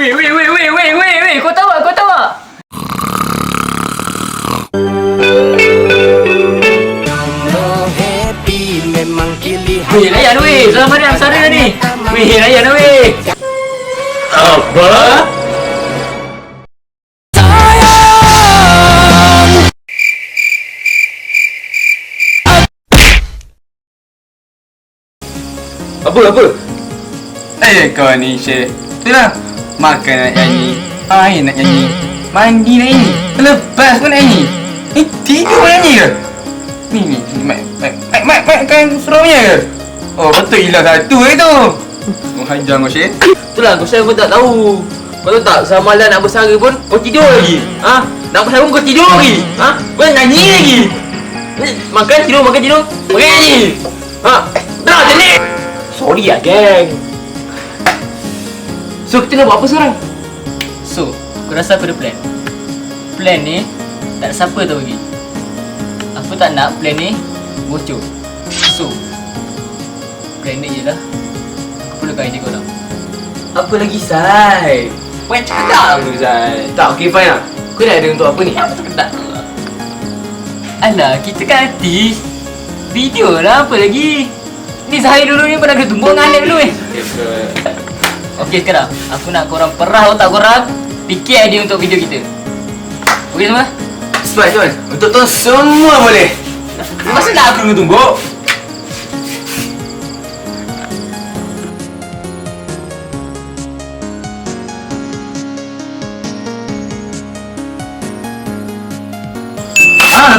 Weh, kau tahu tak? Weh, layan weh. Salam Mariam Sara ni. Weh, layan weh. Apa? Apa? Kau ni Syekh. Itulah. Makan nak nyanyi, air nak nyanyi, mandi nak nyanyi, lepas pun nak nyanyi. Tidur nak nyanyi ke? Ni, Mak kan suruhnya ke? Oh, betul hilang satu tu. Hajar kau Syekh. Itulah, kau saya pun tak tahu. Kau tahu tak, samalan nak bersara pun kau tidur lagi. Nak bersara pun kau tidur lagi. Kau nyanyi lagi. Makan tidur. Makan nyanyi. Dah macam ni. Sorry lah, geng. So, kita nak buat apa sekarang? So, aku rasa aku ada plan. Plan ni, tak ada siapa tahu lagi. Aku tak nak plan ni bocor. So, plan ni je lah. Aku perlukan idea korang. Apa lagi, Sai? Banyak cakap aku, Sai. Tak, okay, fine lah. Kau dah ada untuk apa ni? Apa cakap? Alah, kita kan artis. Video lah, apa lagi? Ni sehari dulu ni pernah kena tumbuk dengan Alip dulu Okey, sekarang aku nak korang perah otak korang, fikir idea untuk video kita. Okey semua? Cepat. Untuk tu semua boleh. Masa nak aku kena tumbuk?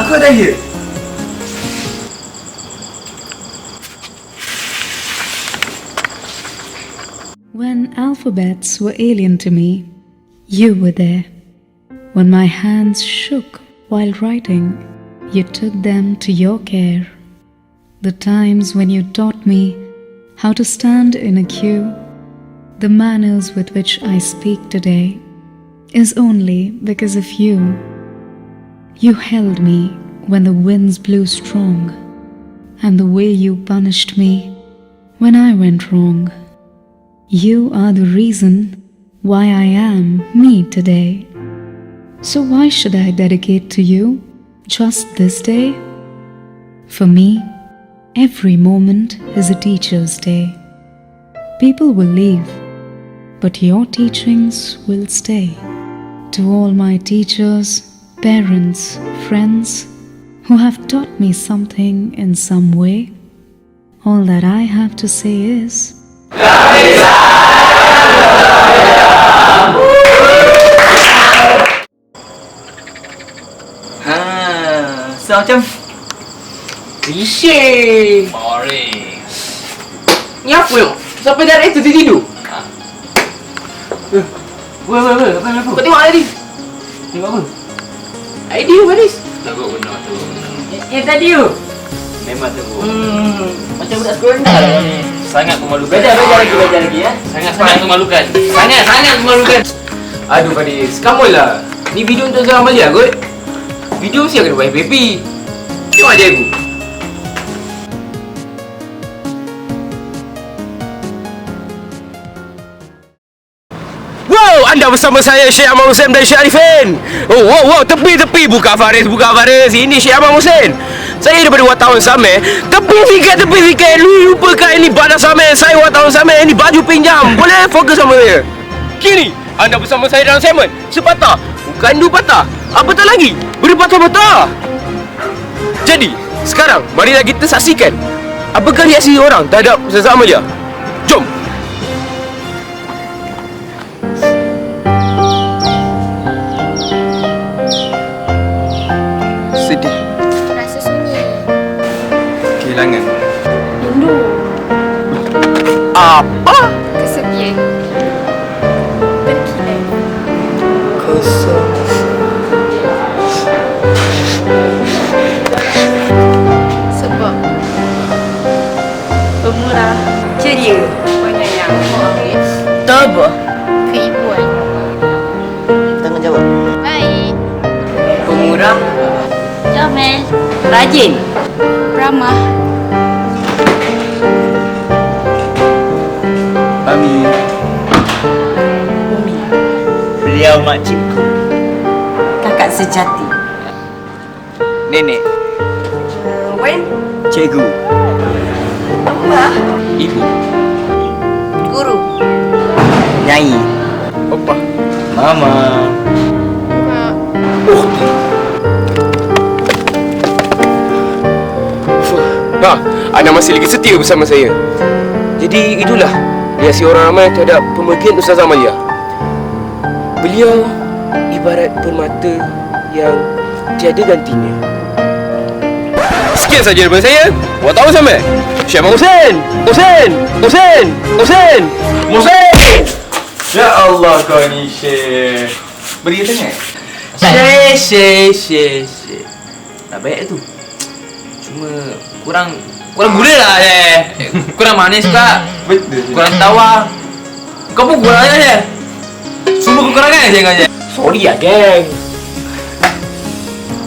Aku ada idea. When alphabets were alien to me, you were there. When my hands shook while writing, you took them to your care. The times when you taught me how to stand in a queue, the manners with which I speak today is only because of you. You held me when the winds blew strong, and the way you punished me when I went wrong. You are the reason why I am me today. So why should I dedicate to you just this day? For me, every moment is a teacher's day. People will leave, but your teachings will stay. To all my teachers, parents, friends who have taught me something in some way, all that I have to say is, so macam Risik. Boring. Ni apa yang? Sampai dari itu tidur? Apa? Kau tengok tadi? Tengok apa? Idea baris. Teruk benar. Yang tadi tu? Memang teruk. Macam budak sekolah dah lah ni. Sangat memalukan. Belajar lagi ya. Sangat memalukan. Sangat memalukan. Aduh Fadis, come on lah. Ni video untuk Zara Amalia kot. Video mesti akan buat FPP. Tengok aja aku. Wow, anda bersama saya Syekh Ahmad Hussein dan Syekh Arifin. Wow, tepi. Buka Faris. Ini Syekh Ahmad Hussein. Saya daripada Wartawan Samir. Tepi sikit. Lu lupakan ini badan Samir. Saya Wartawan Samir. Ini baju pinjam. Boleh fokus sama saya. Kini, anda bersama saya dalam segmen Sepatah Bukan Dua Patah. Apatah lagi, berpatah-patah. Jadi, sekarang marilah kita saksikan apakah reaksi orang terhadap Ustazah Amalia. Jom. Sedih. Rasa sunyi. Kehilangan. Rindu. Apa? Kesepian. Terkilat. Kosong. Sebab pemurah, ceria, penyayang, pengagis, Tabah. keibuan. Tanggungjawab. Baik. Pemurah. Comel. Rajin. Ramah. Ami. Bumi. sejati. Nenek. Wen? Cikgu. Abah? Ibu. Guru? Nyai? Opa. Mama? Anda masih lagi setia bersama saya. Jadi itulah reaksi orang ramai terhadap pemergian Ustazah Amalia. Beliau ibarat permata yang tiada gantinya. Sekian saja daripada saya. Buat tahu sampai Syekh Ahmad Hussein. Hussein. Ya Allah kau ni Syekh. Beri tengok. Syekh. Tak baik tu. Cuma kurang gula lah kurang manis juga. Betul. Kurang tawar. Kau pun kurang aja. Semua kekurangan je kau je. Sorry lah geng.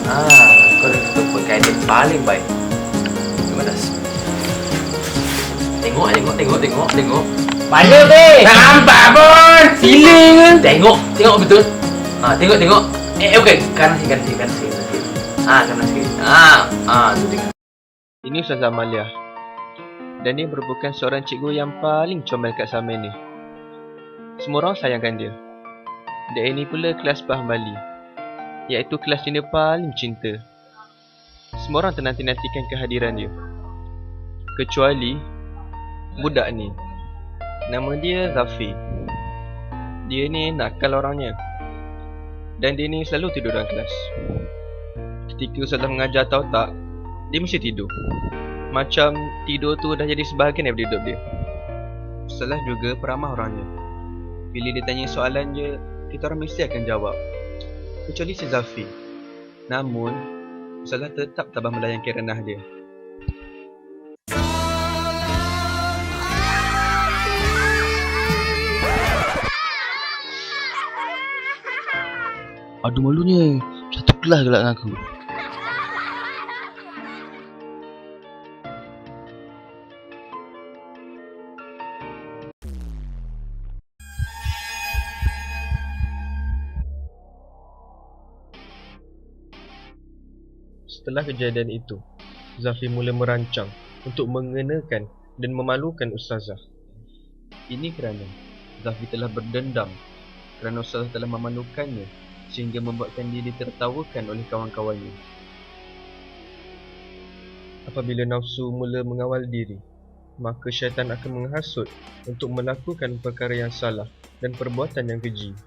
Kau dah tutup perkainan paling baik. Terima kasih. Tengok. Mana be? Tak nampak pun. Feeling. Tengok betul. Tengok. Okey. Kanan sikit. Kanan sikit. Tu tengok. Ini Ustazah Amalia. Dan dia merupakan seorang cikgu yang paling comel kat Samen ni. Semua orang sayangkan dia. Dan ini pula kelas Bah Bali, iaitu kelas yang dia paling cinta. Semua orang ternanti-nantikan kehadiran dia. Kecuali budak ni. Nama dia Zafi. Dia ni nakal orangnya. Dan dia ni selalu tidur dalam kelas. Ketika Ustazah mengajar atau tak, dia mesti tidur. Macam tidur tu dah jadi sebahagian daripada hidup dia. Ustazah juga peramah orangnya. Bila dia tanya soalan je, kita orang mesti akan jawab. Kecuali si Zafi. Namun, Ustazah tetap tabah melayan kerenah dia. Aduh malunya, satu kelas gelak dengan aku. Setelah kejadian itu, Zafi mula merancang untuk mengenakan dan memalukan Ustazah. Ini kerana Zafi telah berdendam kerana Ustazah telah memalukannya sehingga membuatkan dia ditertawakan oleh kawan-kawannya. Apabila nafsu mula mengawal diri, maka syaitan akan menghasut untuk melakukan perkara yang salah dan perbuatan yang keji.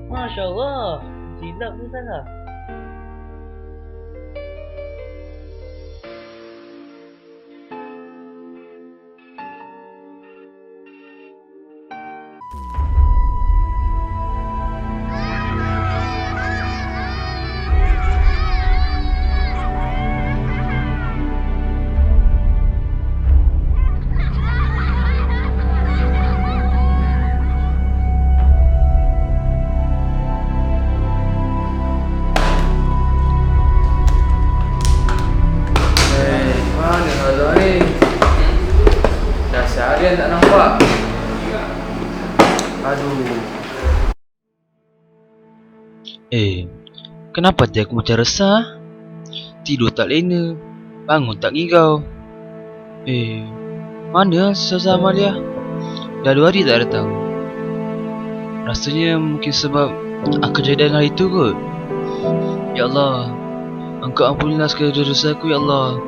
Masya Allah, silap tu salah. Seharian tak nampak. Aduh. Kenapa hati aku macam resah? Tidur tak lena, bangun tak ngigau. Mana Ustazah Amalia? Dah 2 hari tak datang. Rasanya mungkin sebab kejadian hari itu kot. Ya Allah, Engkau ampunilah segala dosa aku, Ya Allah.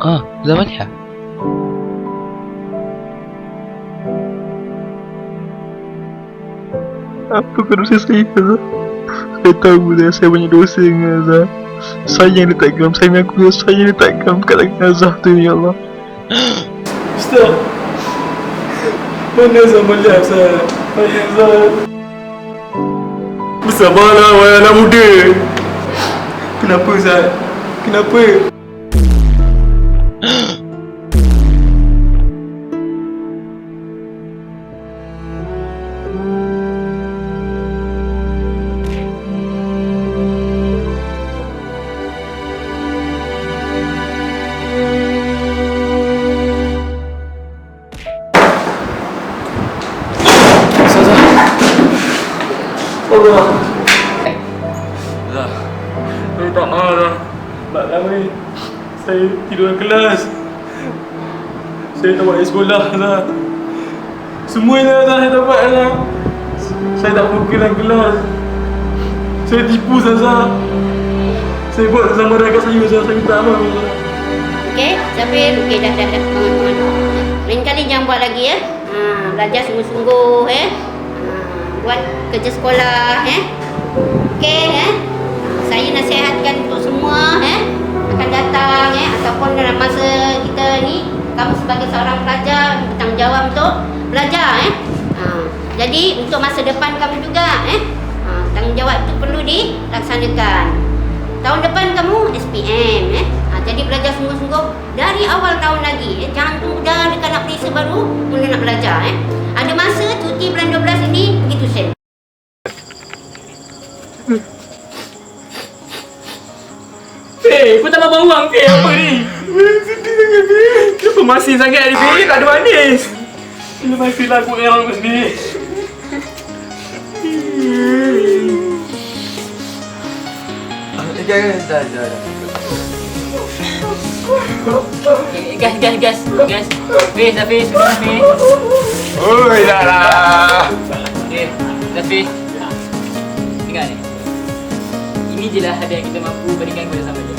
Ustazah Amalia, Apa dosa saya, Azhar? Saya tahu saya banyak dosa dengan Azhar. Saya yang letakkan, saya mengaku saya yang letakkan kat tangan Azhar tu, ya Allah. Ustaz. Mana Zamalia, Ustaz? Mana Azhar? Bersabarlah, wahai anak muda. Kenapa, Ustaz? Kenapa? Allah. Zah. Saya tak mahu dah. Sebab lama ni saya tidur dalam kelas. Saya tak buat sekolah Zah. Semuanya Zah saya tak buat Zah. Saya tak fokus dalam kelas. Saya tipu Zah. Saya buat samaran kat saya Zah. Saya minta maaf Zah. Okey, Zafir. Okey, dah. Lain kali jangan buat lagi ya. Belajar sungguh-sungguh buat kerja sekolah Okey saya nasihatkan untuk semua akan datang ataupun dalam masa kita ni, kamu sebagai seorang pelajar bertanggungjawab untuk belajar jadi untuk masa depan kamu juga tanggungjawab itu perlu dilaksanakan. Tahun depan kamu SPM jadi belajar sungguh-sungguh dari awal tahun lagi jangan tunggu dah dekat nak periksa baru mula nak belajar ada masa cuti bulan 12 ini pergi tuition. Kau tak bawa wang apa ni? Sedih sangat kenapa masih sangat ni tak ada manis? Bila masih lah aku dengan orang sendiri. Dah. Gas. Hafiz. Oi, dah lah. Okay, Hafiz. Dengar ni. Ini je lah hadiah yang kita mampu berikan kepada sama dia.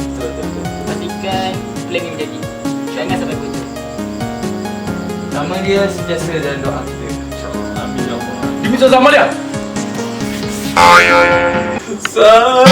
Pastikan plan ni menjadi. Jangan sampai putus. Nama dia sentiasa dalam doa kita. InsyaAllah. Amin ya Allah. Demi Zamalia. Sa